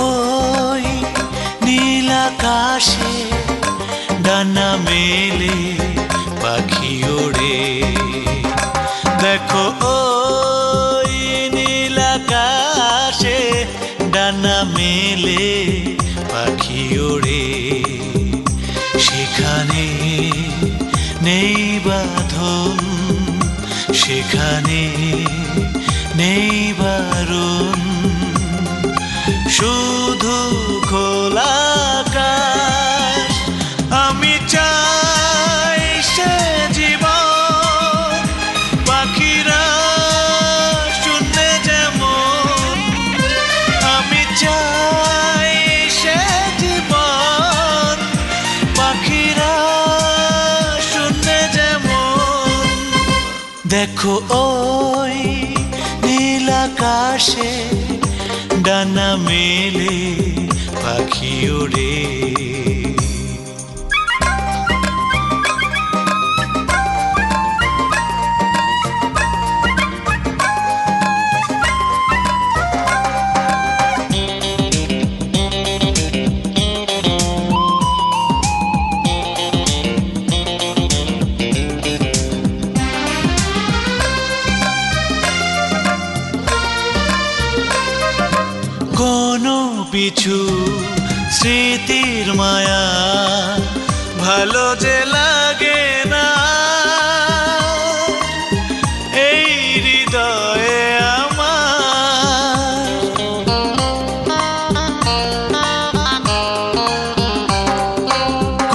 ওই নীল আকাশে ডানা মেলে পাখি ওড়ে। দেখো ওই নীল আকাশে ডানা মেলে পাখি ওড়ে। সেখানে নেই বাঁধন, সেখানে নেই বারণ, শুধু খোলা আকাশ। আমি চাই সে জীবন পাখিরা শুনতে যেমন। আমি চাই সে জীবন পাখিরা শুনতে যেমন। দেখো ওই নীল আকাশে ডানা মেলে পাখি ওড়ে। কোনো পিছু স্মৃতির মায়া ভালো যে লাগে না এই হৃদয়ে আমার।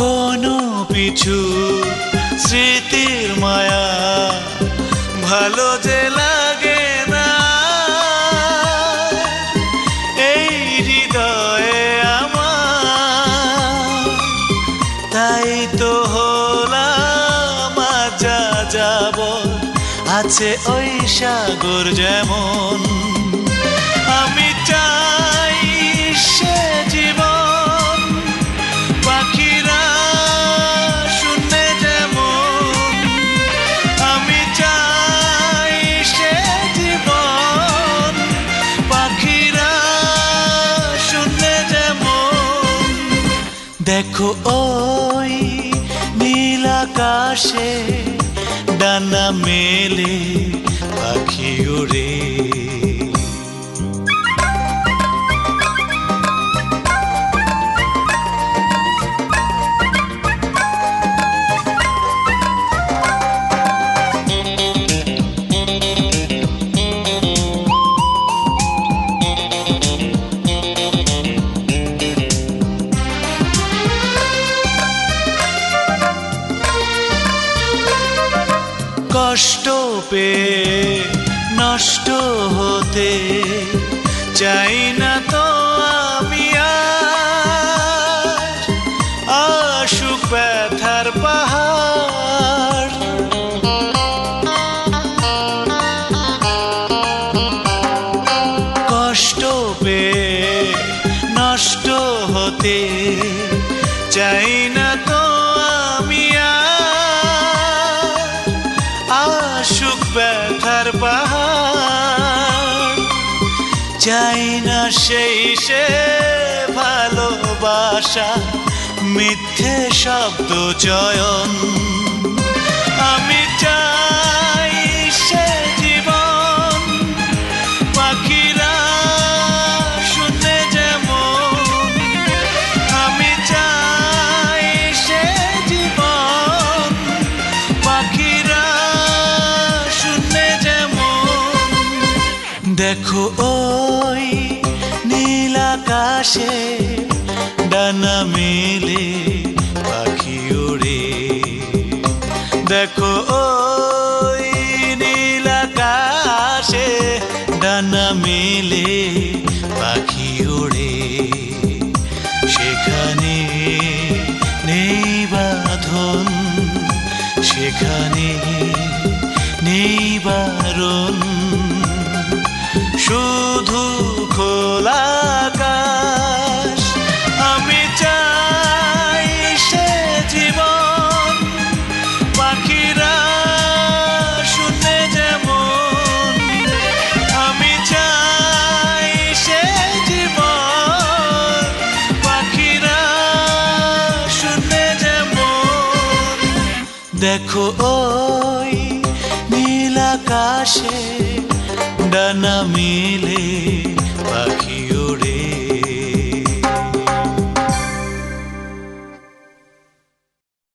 কোনো পিছু স্মৃতির মায়া ভালো যে লাগে না এই হৃদয়ে আমার। তাই তো হলাম যা যাব আছে ওই সাগর যেমন। আমি চাই সে জীবন পাখিরা শুনতে যেমন। আমি চাই সে জীবন পাখিরা শুনতে যেমন। দেখো ওই নীল আকাশে ডানা মেলে পাখি ওড়ে। কষ্ট পেয়ে নষ্ট হতে চাই না তো আমি আর। আসুক ব্যথার পাহাড়, কষ্ট পেয়ে নষ্ট হতে চাই না তো আমি আর। আসুক ব্যথার পাহাড়, চাই না সেই সে ভালোবাসা মিথ্যে শব্দ চয়ন। আমি চাই সে জীবন পাখিরা শুনতে যেমন। আমি চাই সে জীবন পাখিরা শুনতে যেমন। দেখো ওই নীল আকাশে ডানা মেলে পাখি ওড়ে। দেখো ওই নীল আকাশে ডানা মেলে পাখি ওড়ে। সেখানে নেই বাঁধন, সেখানে নেই বারণ, শুধু খোলা আকাশ। আমি চাই সে জীবন পাখিরা শুনতে যেমন। আমি চাই সে জীবন দেখো ওই নীল আকাশে ডানা মেলে পাখি ওড়ে